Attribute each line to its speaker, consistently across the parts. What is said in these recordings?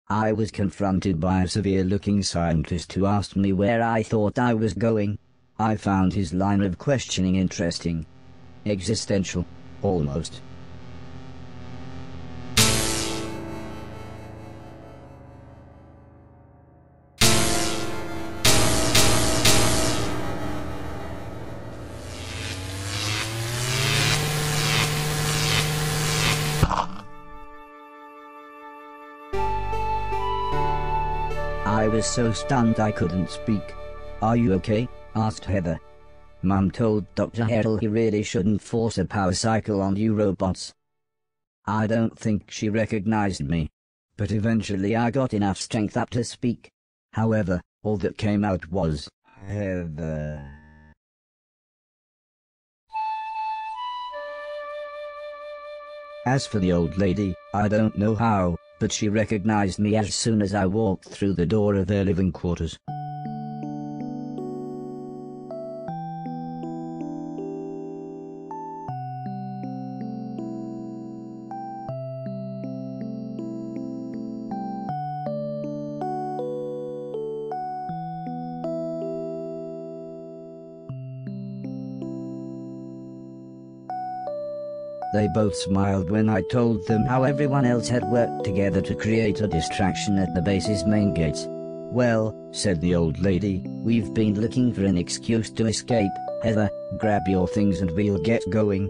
Speaker 1: I was confronted by a severe-looking scientist who asked me where I thought I was going. I found his line of questioning interesting. Existential, almost. I was so stunned I couldn't speak. "Are you okay?" asked Heather. Mum told Dr. Harrell he really shouldn't force a power cycle on you robots. I don't think she recognized me, but eventually I got enough strength up to speak. However, all that came out was, "Heather." As for the old lady, I don't know how, but she recognized me as soon as I walked through the door of their living quarters. They both smiled when I told them how everyone else had worked together to create a distraction at the base's main gates. "Well," said the old lady, "we've been looking for an excuse to escape. Heather, grab your things and we'll get going."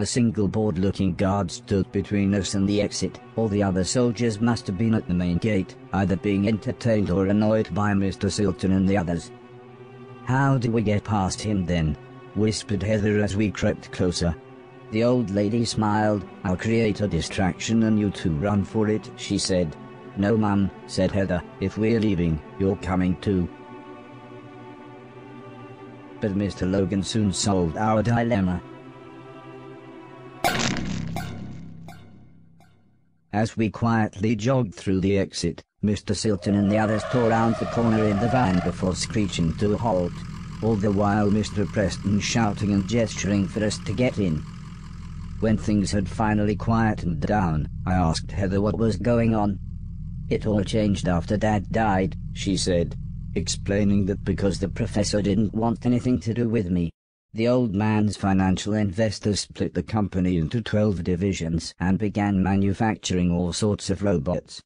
Speaker 1: A single bored-looking guard stood between us and the exit. All the other soldiers must have been at the main gate, either being entertained or annoyed by Mr. Silton and the others. "How do we get past him then?" whispered Heather as we crept closer. The old lady smiled. "I'll create a distraction and you two run for it," she said. "No, Mum," said Heather. "If we're leaving, you're coming too." But Mr. Logan soon solved our dilemma. As we quietly jogged through the exit, Mr. Silton and the others tore round the corner in the van before screeching to a halt, all the while Mr. Preston shouting and gesturing for us to get in. When things had finally quietened down, I asked Heather what was going on. "It all changed after Dad died," she said, explaining that because the professor didn't want anything to do with me, the old man's financial investors split the company into 12 divisions and began manufacturing all sorts of robots.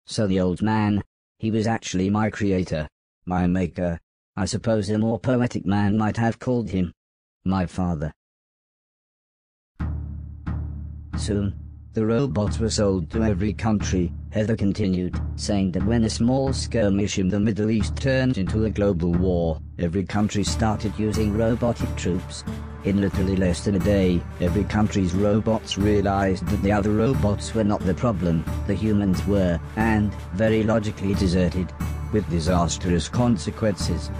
Speaker 1: So the old man, he was actually my creator, my maker. I suppose a more poetic man might have called him my father. Soon, the robots were sold to every country, Heather continued, saying that when a small skirmish in the Middle East turned into a global war, every country started using robotic troops. In literally less than a day, every country's robots realized that the other robots were not the problem, the humans were, and, very logically deserted, with disastrous consequences.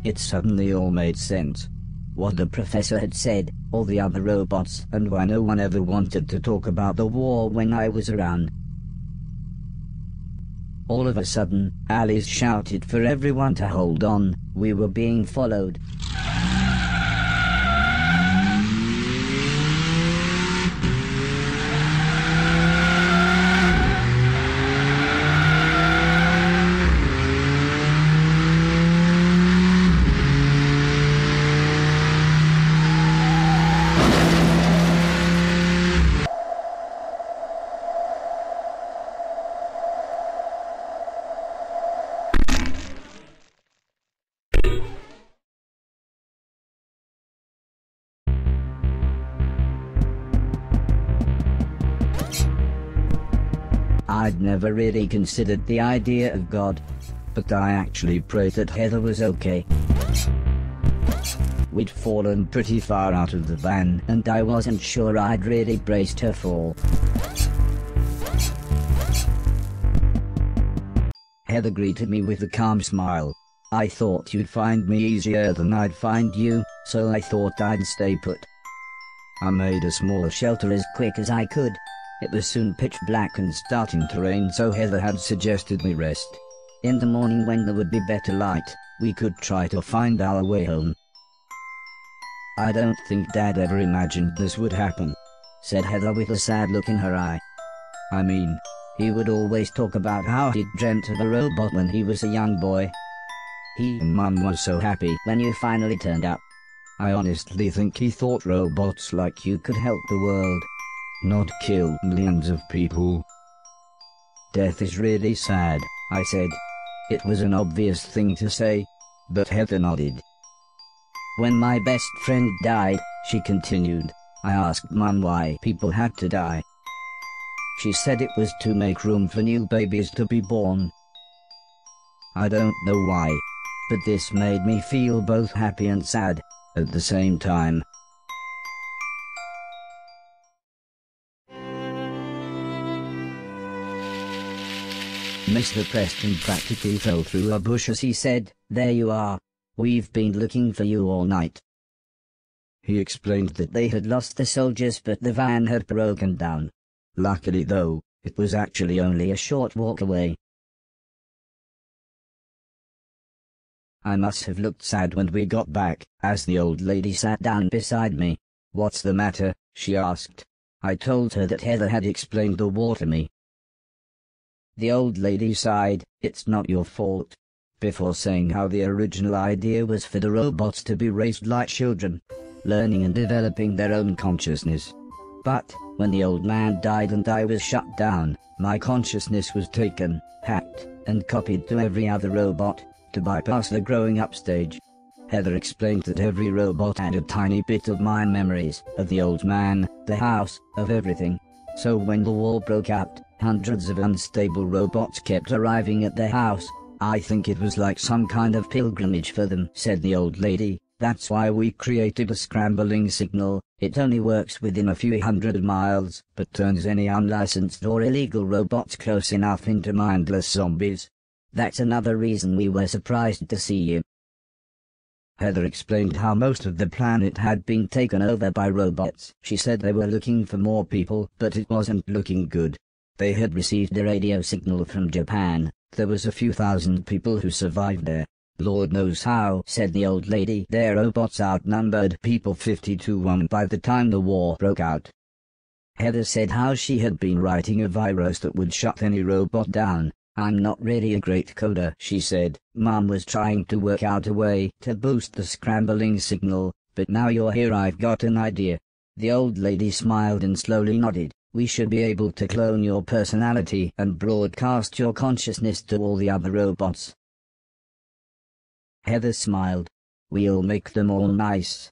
Speaker 1: It suddenly all made sense. What the professor had said, all the other robots, and why no one ever wanted to talk about the war when I was around. All of a sudden, Alice shouted for everyone to hold on. We were being followed. I'd never really considered the idea of God, but I actually prayed that Heather was okay. We'd fallen pretty far out of the van, and I wasn't sure I'd really braced her fall. Heather greeted me with a calm smile. "I thought you'd find me easier than I'd find you, so I thought I'd stay put." I made a small shelter as quick as I could. It was soon pitch black and starting to rain, so Heather had suggested we rest. In the morning, when there would be better light, we could try to find our way home. "I don't think Dad ever imagined this would happen," said Heather with a sad look in her eye. "I mean, he would always talk about how he'd dreamt of a robot when he was a young boy. He and Mum were so happy when you finally turned up. I honestly think he thought robots like you could help the world, not kill millions of people." "Death is really sad," I said. It was an obvious thing to say, but Heather nodded. "When my best friend died," she continued, "I asked Mum why people had to die. She said it was to make room for new babies to be born. I don't know why, but this made me feel both happy and sad at the same time." Mr. Preston practically fell through a bush as he said, "There you are. We've been looking for you all night." He explained that they had lost the soldiers but the van had broken down. Luckily though, it was actually only a short walk away. I must have looked sad when we got back, as the old lady sat down beside me. "What's the matter?" she asked. I told her that Heather had explained the war to me. The old lady sighed. "It's not your fault," before saying how the original idea was for the robots to be raised like children, learning and developing their own consciousness. But, when the old man died and I was shut down, my consciousness was taken, hacked, and copied to every other robot, to bypass the growing up stage. Heather explained that every robot had a tiny bit of my memories, of the old man, the house, of everything. So when the war broke out, hundreds of unstable robots kept arriving at their house. "I think it was like some kind of pilgrimage for them," said the old lady. "That's why we created a scrambling signal. It only works within a few hundred miles, but turns any unlicensed or illegal robots close enough into mindless zombies. That's another reason we were surprised to see you." Heather explained how most of the planet had been taken over by robots. She said they were looking for more people, but it wasn't looking good. They had received a radio signal from Japan. There was a few thousand people who survived there. "Lord knows how," said the old lady. "Their robots outnumbered people 50-1 by the time the war broke out." Heather said how she had been writing a virus that would shut any robot down. "I'm not really a great coder," she said. "Mom was trying to work out a way to boost the scrambling signal, but now you're here I've got an idea." The old lady smiled and slowly nodded. "We should be able to clone your personality and broadcast your consciousness to all the other robots." Heather smiled. "We'll make them all nice."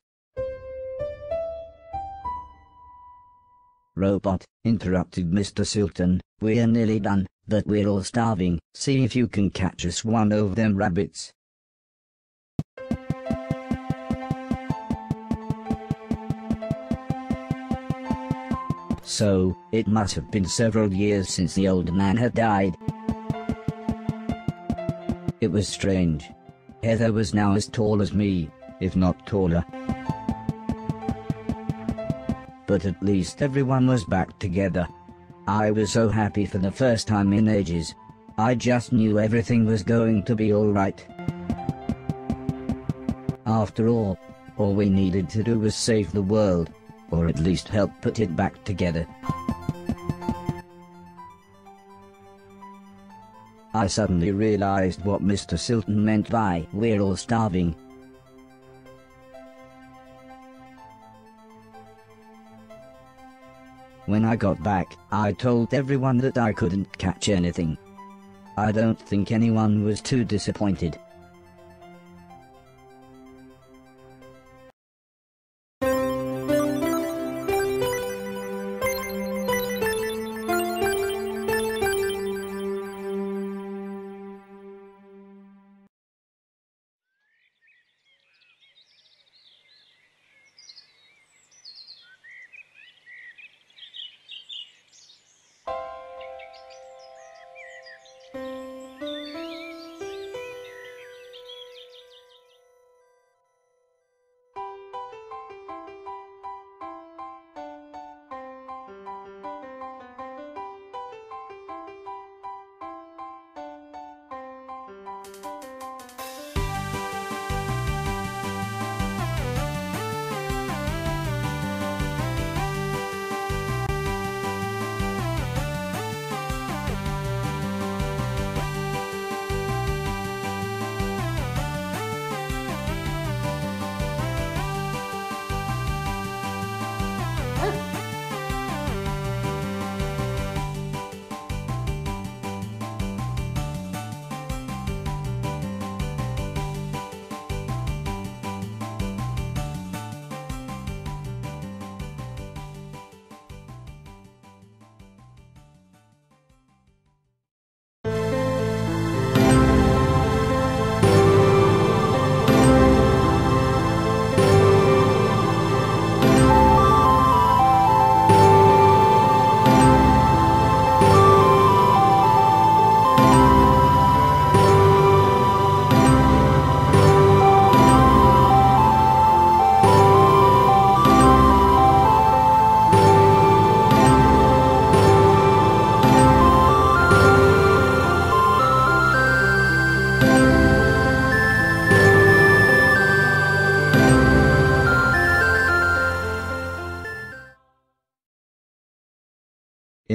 Speaker 1: "Robot," interrupted Mr. Silton, "we're nearly done, but we're all starving. See if you can catch us one of them rabbits." So, it must have been several years since the old man had died. It was strange. Heather was now as tall as me, if not taller. But at least everyone was back together. I was so happy for the first time in ages. I just knew everything was going to be alright. After all we needed to do was save the world, or at least help put it back together. I suddenly realized what Mr. Silton meant by "we're all starving." When I got back, I told everyone that I couldn't catch anything. I don't think anyone was too disappointed.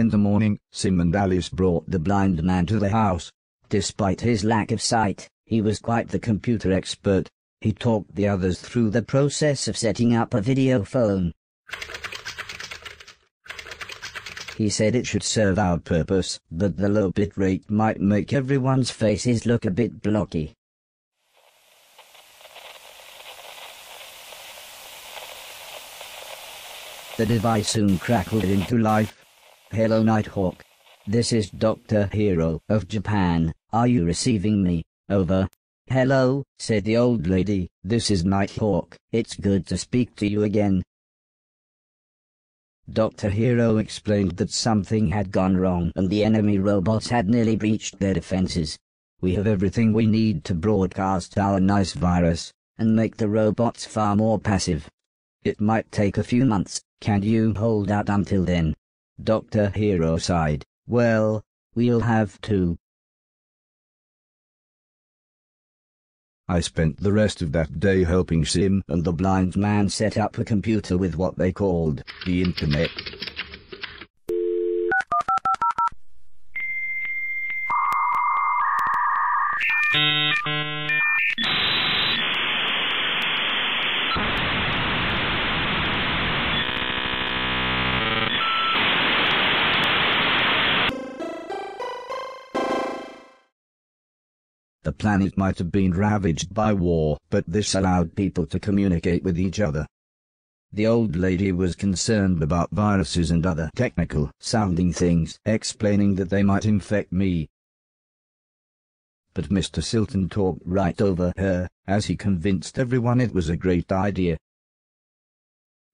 Speaker 2: in the morning, Sim and Alice brought the blind man to the house. Despite his lack of sight, he was quite the computer expert. He talked the others through the process of setting up a video phone. He said it should serve our purpose, but the low bit rate might make everyone's faces look a bit blocky. The device soon crackled into life. Hello Nighthawk. This is Dr. Hero of Japan. Are you receiving me? Over. Hello, said the old lady. This is Nighthawk. It's good to speak to you again. Dr. Hero explained that something had gone wrong and the enemy robots had nearly breached their defenses. We have everything we need to broadcast our nice virus and make the robots far more passive. It might take a few months. Can you hold out until then? Dr. Hero sighed. Well, we'll have to.
Speaker 3: I spent the rest of that day helping Sim and the blind man set up a computer with what they called the internet. The planet might have been ravaged by war, but this allowed people to communicate with each other. The old lady was concerned about viruses and other technical-sounding things, explaining that they might infect me. But Mr. Silton talked right over her, as he convinced everyone it was a great idea.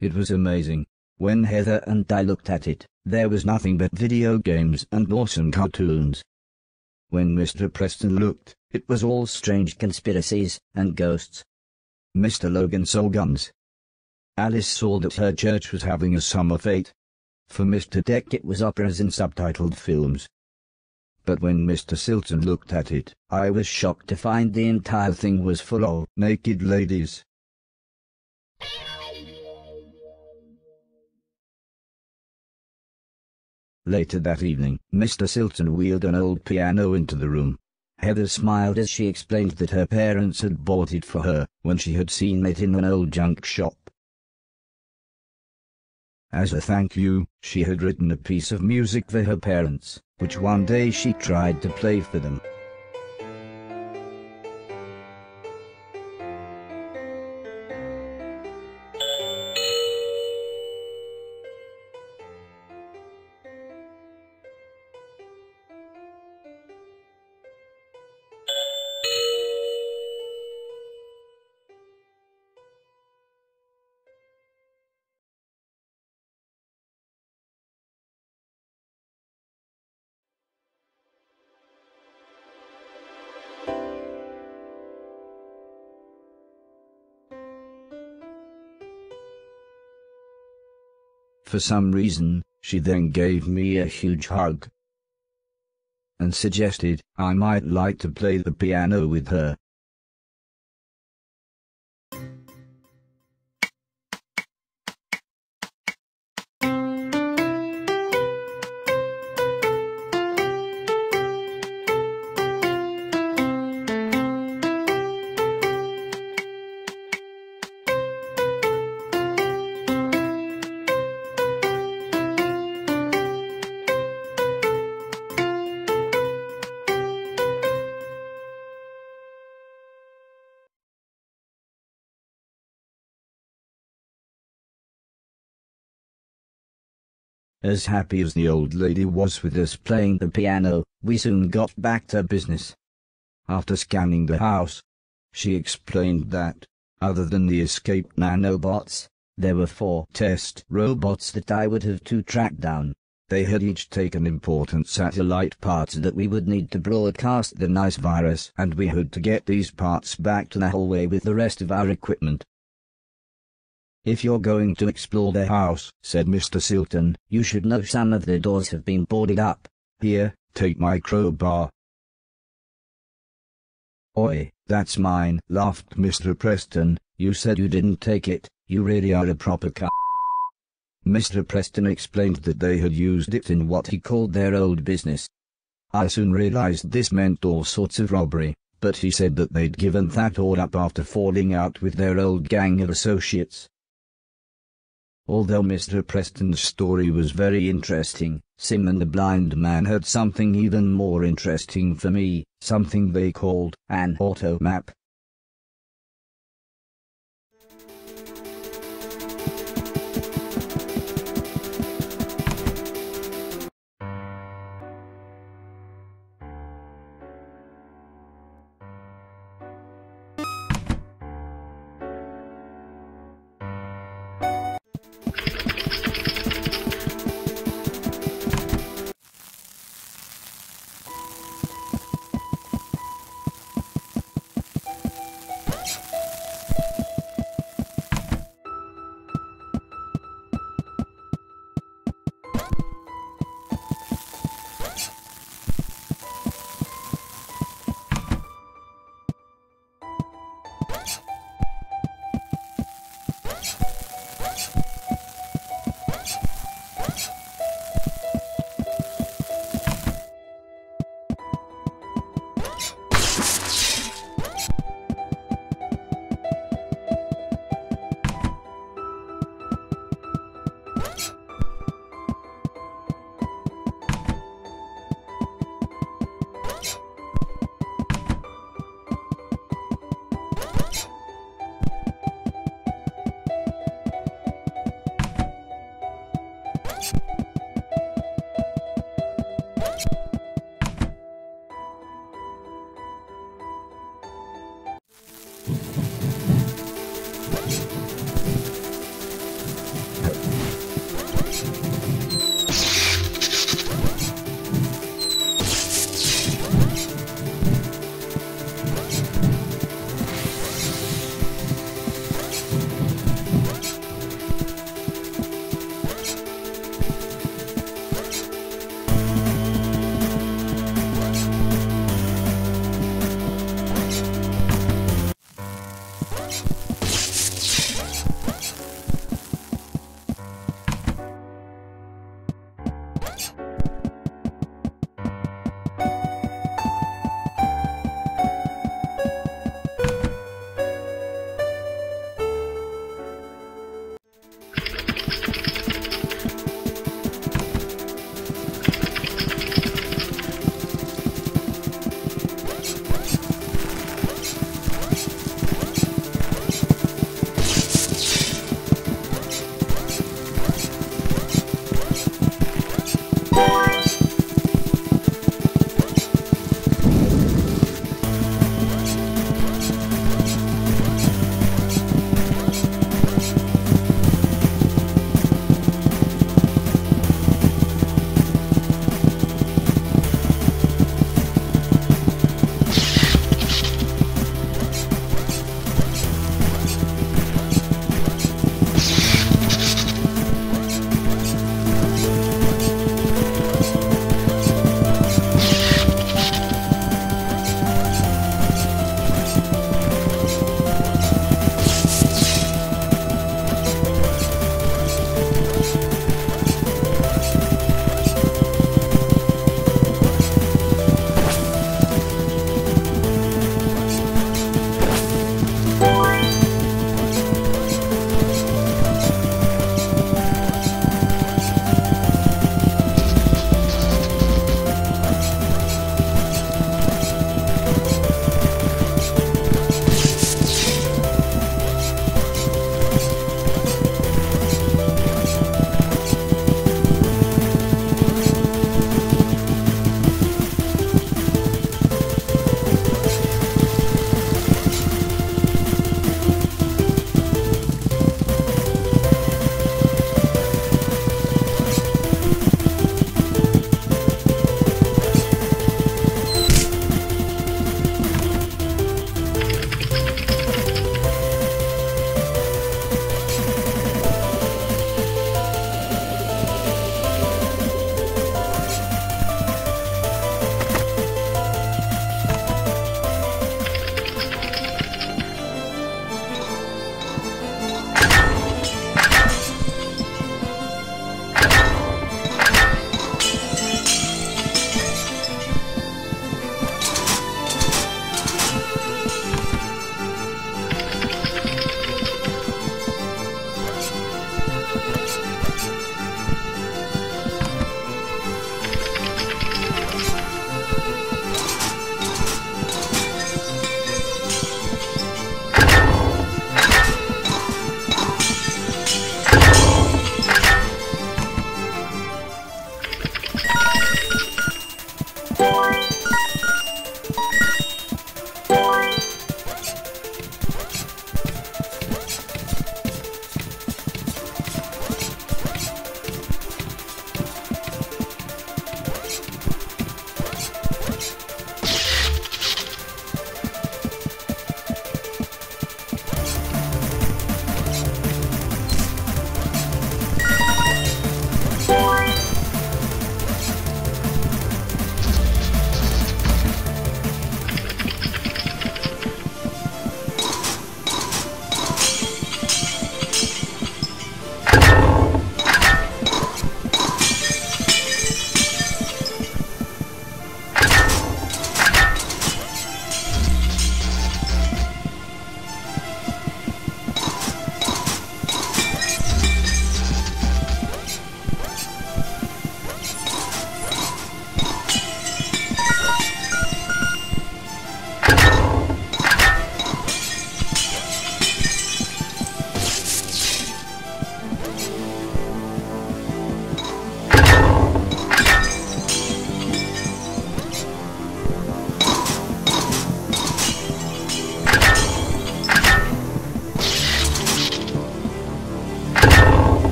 Speaker 3: It was amazing. When Heather and I looked at it, there was nothing but video games and awesome cartoons. When Mr. Preston looked, it was all strange conspiracies and ghosts. Mr. Logan saw guns. Alice saw that her church was having a summer fete. For Mr. Deck it was operas and subtitled films. But when Mr. Silton looked at it, I was shocked to find the entire thing was full of naked ladies. Later that evening, Mr. Silton wheeled an old piano into the room. Heather smiled as she explained that her parents had bought it for her when she had seen it in an old junk shop. As a thank you, she had written a piece of music for her parents, which one day she tried to play for them. For some reason, she then gave me a huge hug and suggested I might like to play the piano with her. As happy as the old lady was with us playing the piano, we soon got back to business. After scanning the house, she explained that, other than the escaped nanobots, there were 4 test robots that I would have to track down. They had each taken important satellite parts that we would need to broadcast the nice virus, and we had to get these parts back to the hallway with the rest of our equipment. If you're going to explore the house, said Mr. Silton, you should know some of the doors have been boarded up. Here, take my crowbar. Oi, that's mine, laughed Mr. Preston. You said you didn't take it. You really are a proper c***. Mr. Preston explained that they had used it in what he called their old business. I soon realized this meant all sorts of robbery, but he said that they'd given that all up after falling out with their old gang of associates. Although Mr. Preston's story was very interesting, Sim and the blind man had something even more interesting for me, something they called an auto map.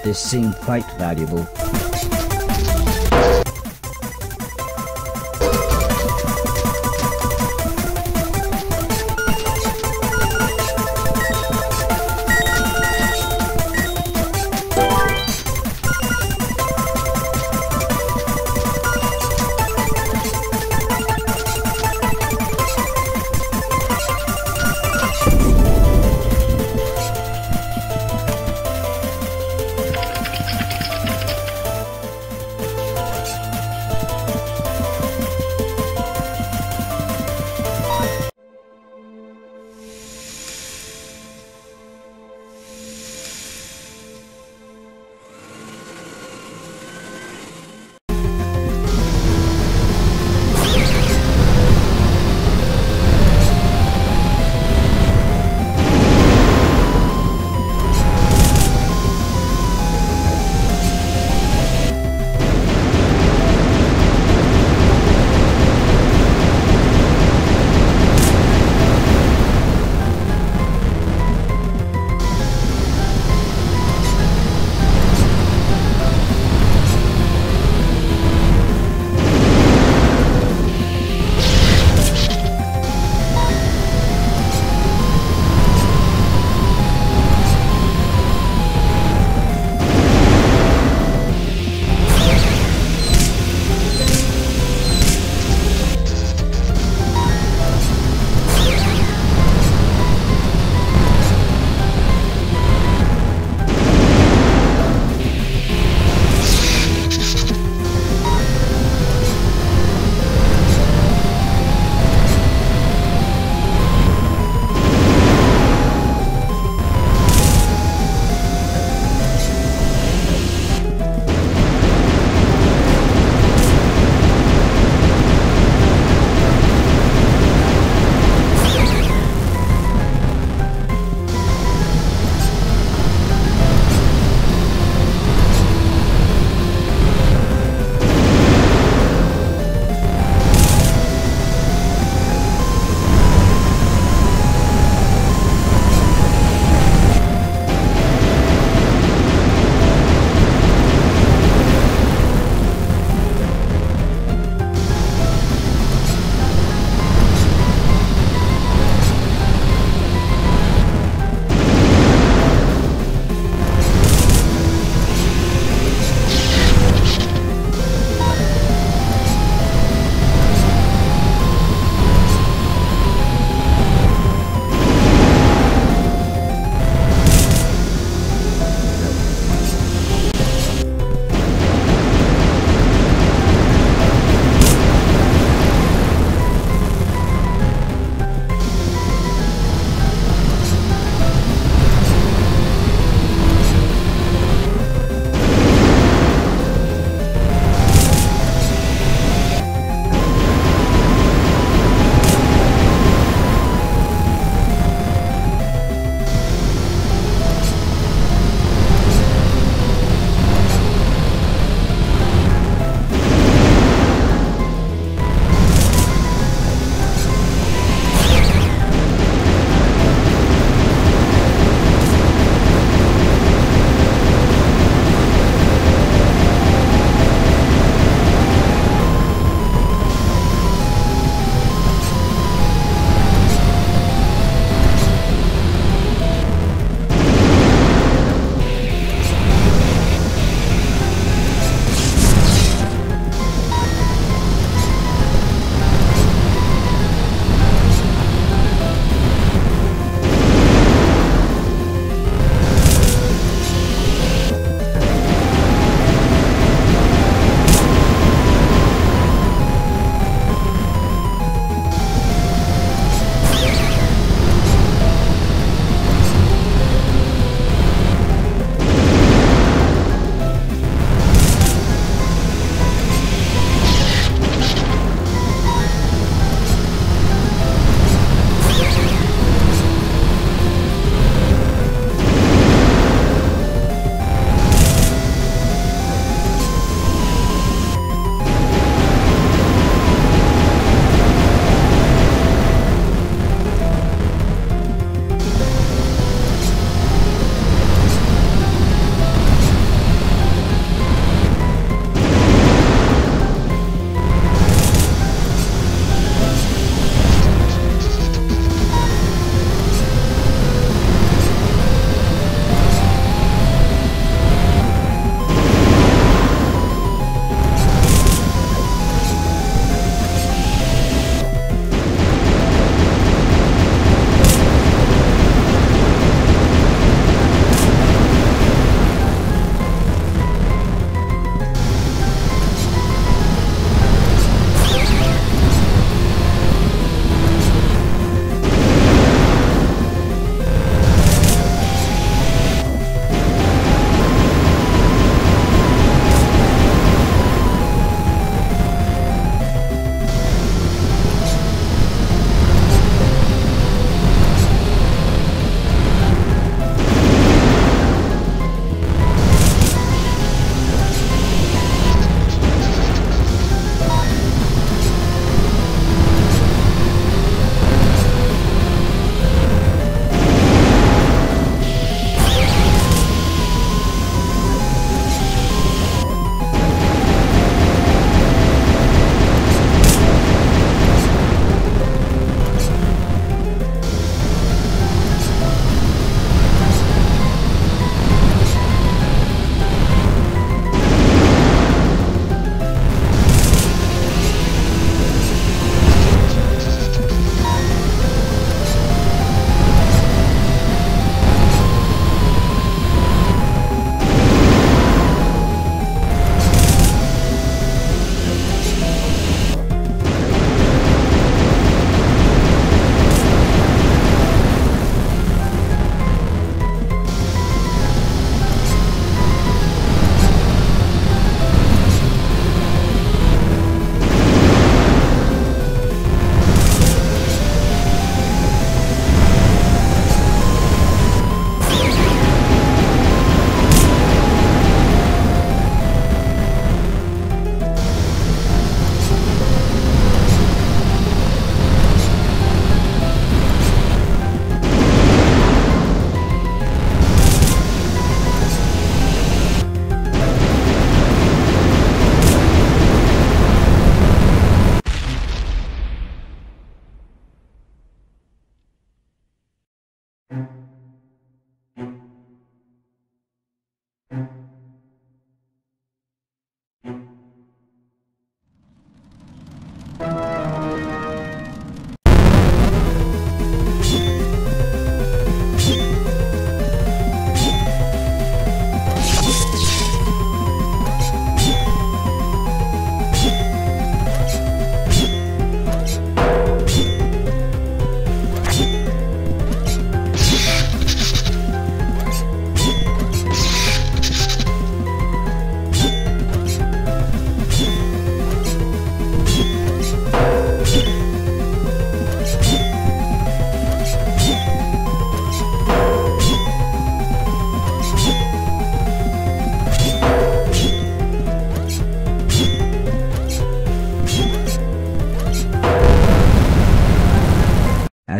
Speaker 1: This seemed quite valuable.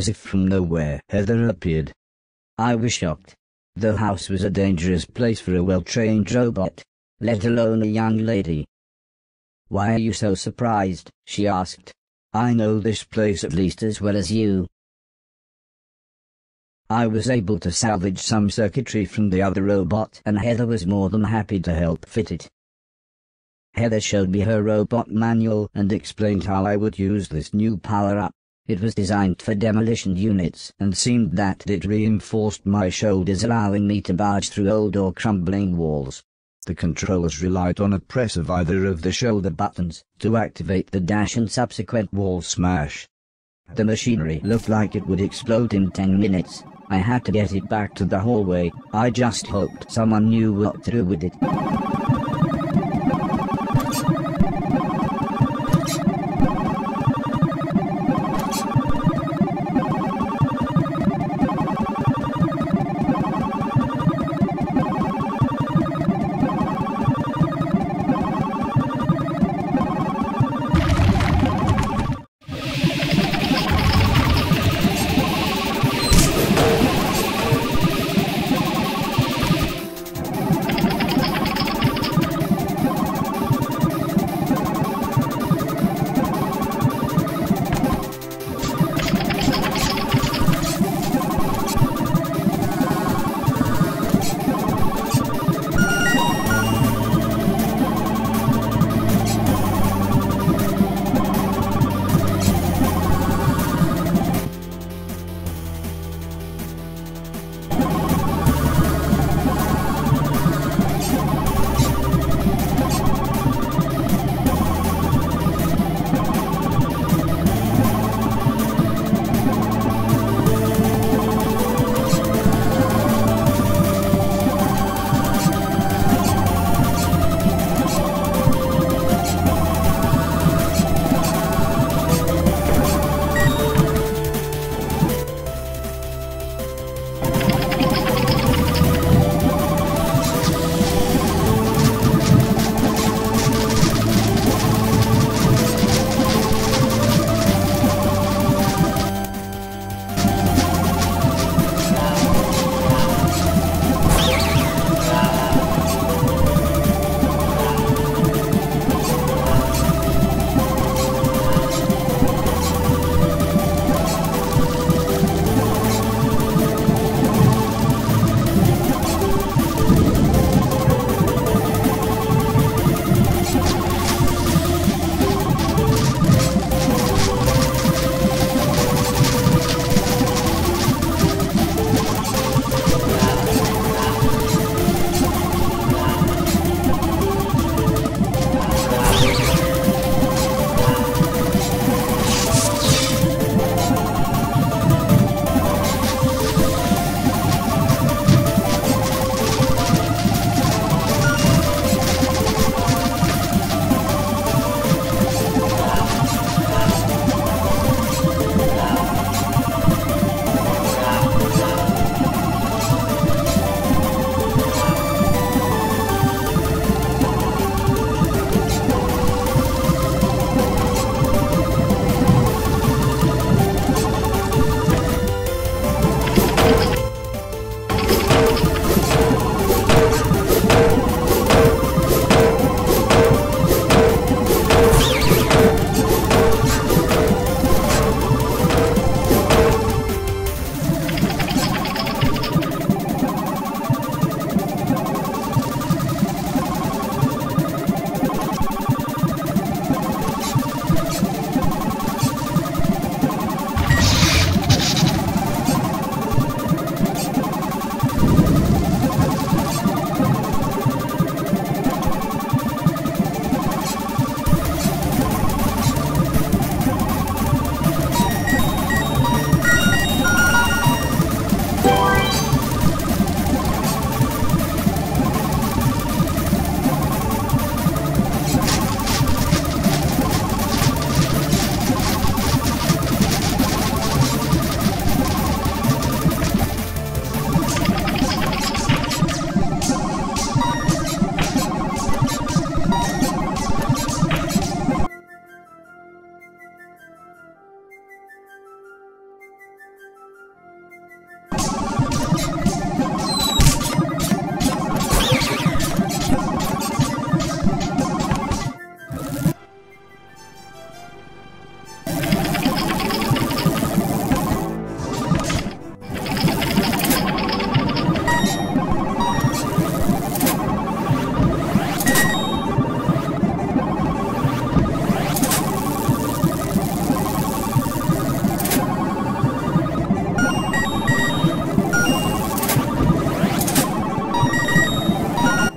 Speaker 3: As if from nowhere, Heather appeared.
Speaker 1: I was shocked. The house was a dangerous place for a well-trained robot, let alone a young lady. "Why are you so surprised?" she asked.
Speaker 3: "I know this place at least as well as you."
Speaker 1: I was able to salvage some circuitry from the other robot, and Heather was more than happy to help fit it. Heather showed me her robot manual and explained how I would use this new power-up. It was designed for demolition units and seemed that it reinforced my shoulders, allowing me to barge through old or crumbling walls.
Speaker 3: The controls relied on a press of either of the shoulder buttons to activate the dash and subsequent wall smash.
Speaker 1: The machinery looked like it would explode in 10 minutes. I had to get it back to the hallway. I just hoped someone knew what to do with it.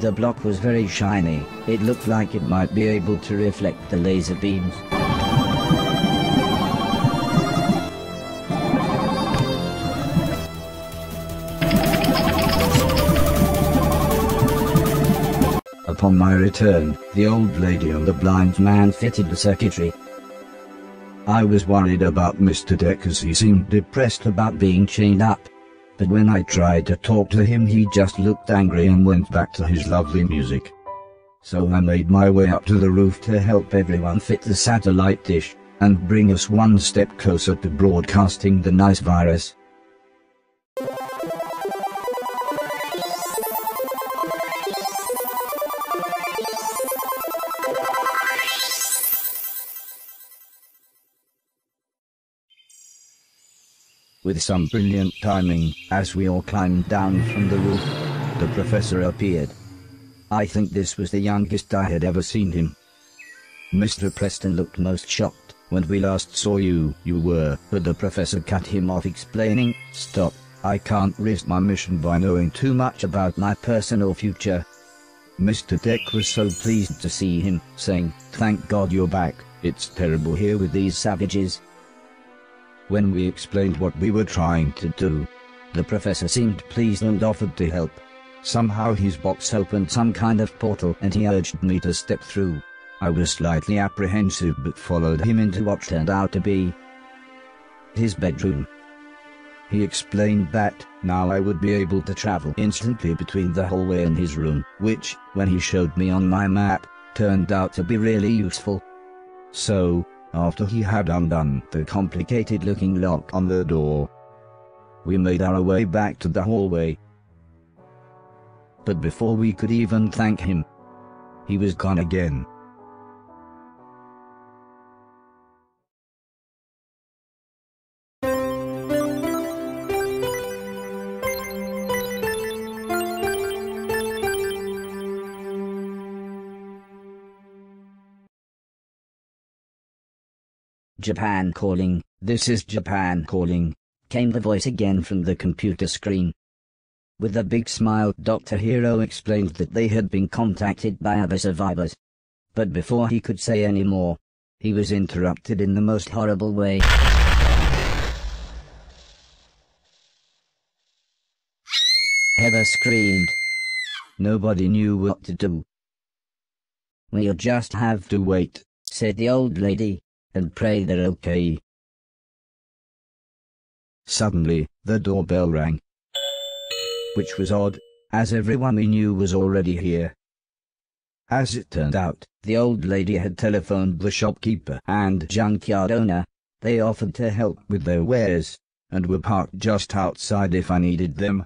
Speaker 1: The block was very shiny. It looked like it might be able to reflect the laser beams.
Speaker 3: Upon my return, the old lady and the blind man fitted the circuitry. I was worried about Mr. Deck as he seemed depressed about being chained up. But when I tried to talk to him, he just looked angry and went back to his lovely music. So I made my way up to the roof to help everyone fit the satellite dish, and bring us one step closer to broadcasting the nice virus. With some brilliant timing, as we all climbed down from the roof, the professor appeared. I think this was the youngest I had ever seen him. Mr. Preston looked most shocked. When we last saw you, you were, but the professor cut him off explaining, "Stop, I can't risk my mission by knowing too much about my personal future." Mr. Deck was so pleased to see him, saying, "Thank God you're back, it's terrible here with these savages." When we explained what we were trying to do, the professor seemed pleased and offered to help. Somehow his box opened some kind of portal and he urged me to step through. I was slightly apprehensive but followed him into what turned out to be his bedroom. He explained that now I would be able to travel instantly between the hallway and his room, which, when he showed me on my map, turned out to be really useful. So, after he had undone the complicated-looking lock on the door, we made our way back to the hallway. But before we could even thank him, he was gone again.
Speaker 1: "Japan calling, this is Japan calling," came the voice again from the computer screen. With a big smile, Dr. Hero explained that they had been contacted by other survivors. But before he could say any more, he was interrupted in the most horrible way. Heather screamed. Nobody knew what to do. "We'll just have to wait," said the old lady, "and pray they're okay."
Speaker 3: Suddenly, the doorbell rang. Which was odd, as everyone we knew was already here. As it turned out, the old lady had telephoned the shopkeeper and junkyard owner. They offered to help with their wares, and were parked just outside if I needed them.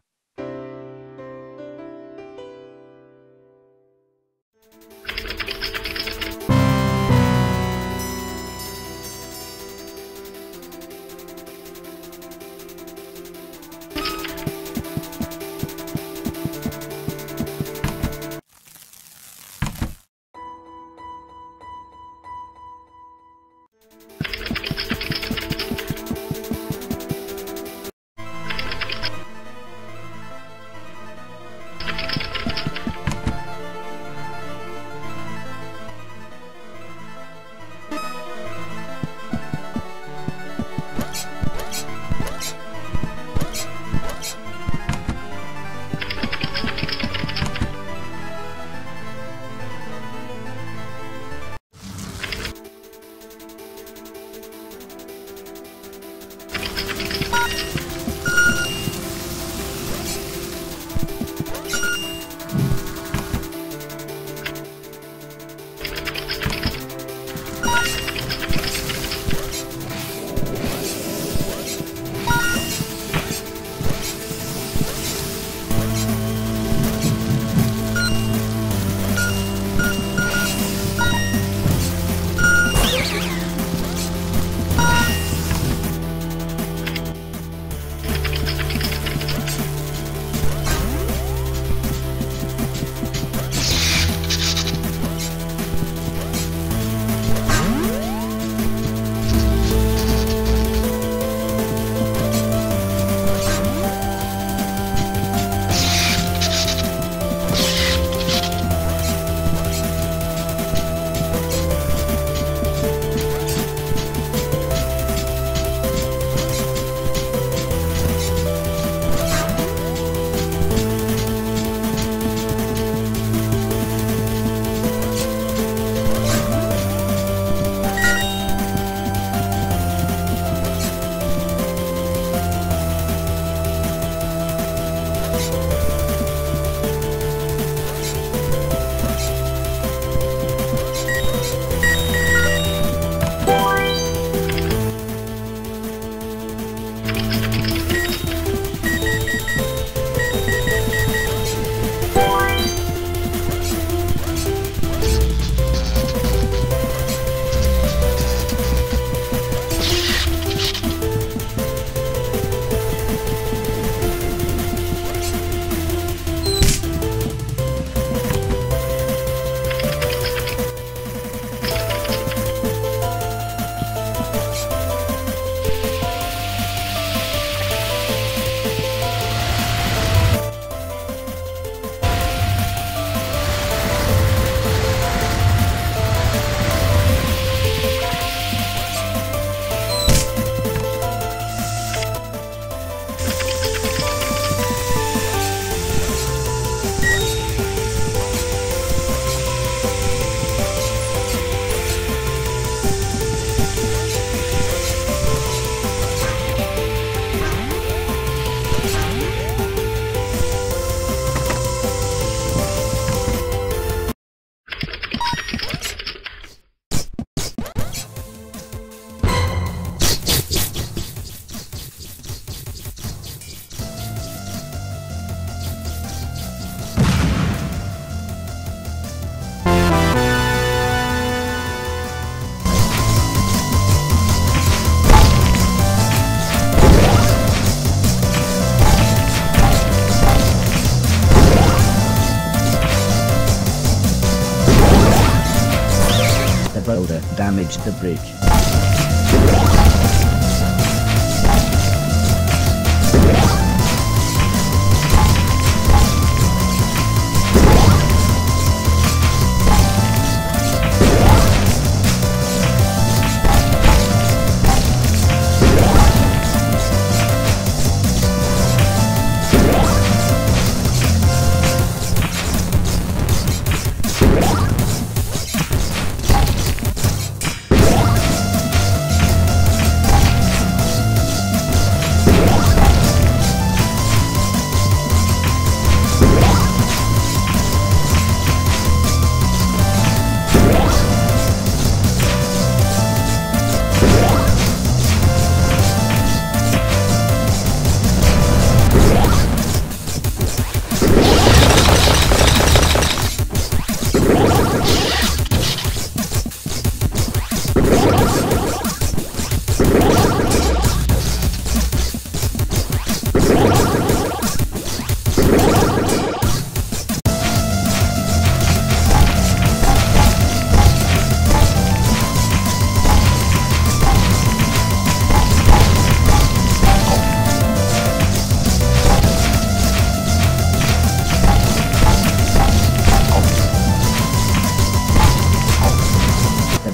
Speaker 1: boulder damaged the bridge.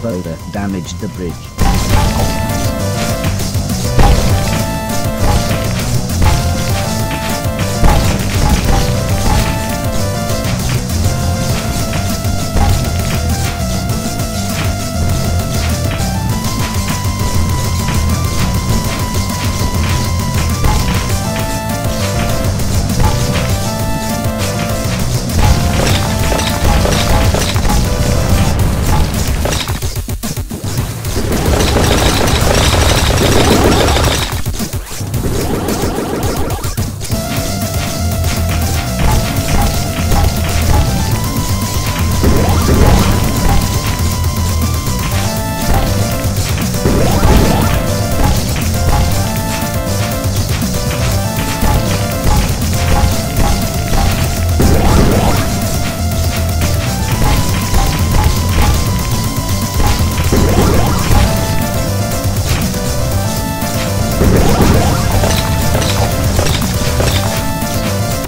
Speaker 1: Boulder damaged the bridge.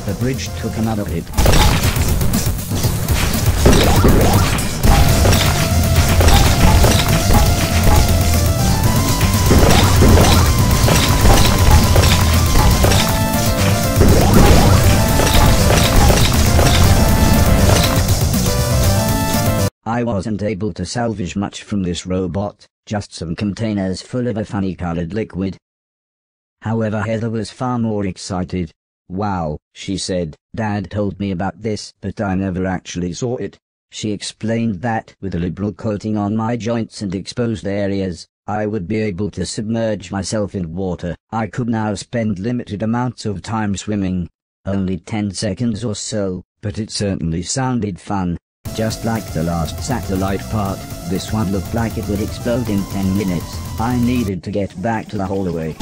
Speaker 1: The bridge took another hit. I wasn't able to salvage much from this robot, just some containers full of a funny colored liquid. However, Heather was far more excited. "Wow," she said, "Dad told me about this, but I never actually saw it." She explained that, with a liberal coating on my joints and exposed areas, I would be able to submerge myself in water. I could now spend limited amounts of time swimming. Only 10 seconds or so, but it certainly sounded fun. Just like the last satellite part, this one looked like it would explode in 10 minutes. I needed to get back to the hallway.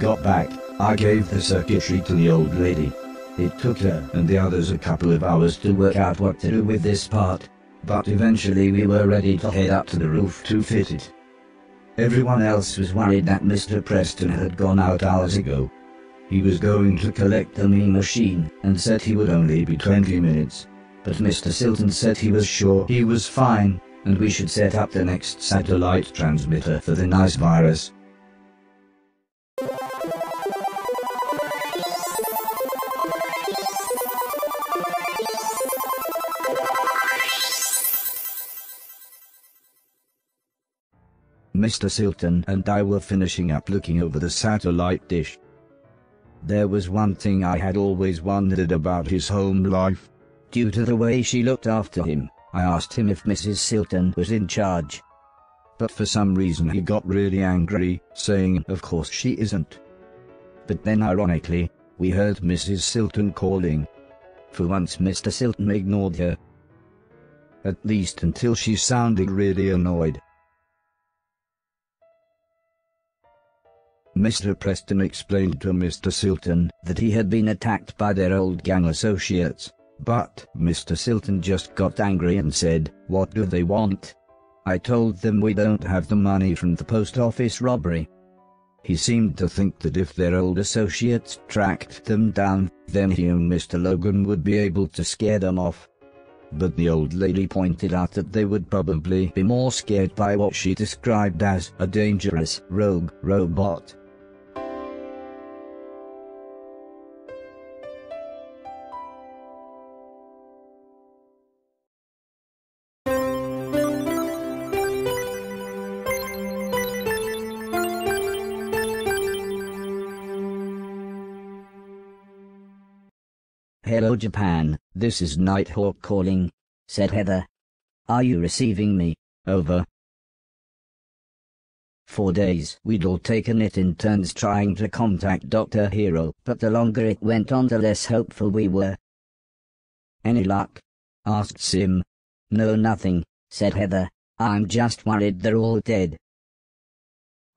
Speaker 3: got back, I gave the circuitry to the old lady. It took her and the others a couple of hours to work out what to do with this part, but eventually we were ready to head up to the roof to fit it. Everyone else was worried that Mr. Preston had gone out hours ago. He was going to collect the me machine and said he would only be 20 minutes, but Mr. Silton said he was sure he was fine, and we should set up the next satellite transmitter for the nice virus. Mr. Silton and I were finishing up looking over the satellite dish. There was one thing I had always wondered about his home life. Due to the way she looked after him, I asked him if Mrs. Silton was in charge. But for some reason he got really angry, saying of course she isn't. But then ironically, we heard Mrs. Silton calling. For once Mr. Silton ignored her. At least until she sounded really annoyed. Mr. Preston explained to Mr. Silton that he had been attacked by their old gang associates, but Mr. Silton just got angry and said, "What do they want?" I told them we don't have the money from the post office robbery. He seemed to think that if their old associates tracked them down, then he and Mr. Logan would be able to scare them off. But the old lady pointed out that they would probably be more scared by what she described as a dangerous rogue robot.
Speaker 1: "Hello Japan, this is Nighthawk calling," said Heather. "Are you receiving me? Over." For days we'd all taken it in turns trying to contact Dr. Hero, but the longer it went on the less hopeful we were. "Any luck?" asked Sim. "No, nothing," said Heather. "I'm just worried they're all dead."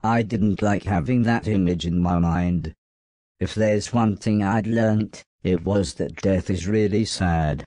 Speaker 1: I didn't like having that image in my mind. If there's one thing I'd learnt, it was that death is really sad.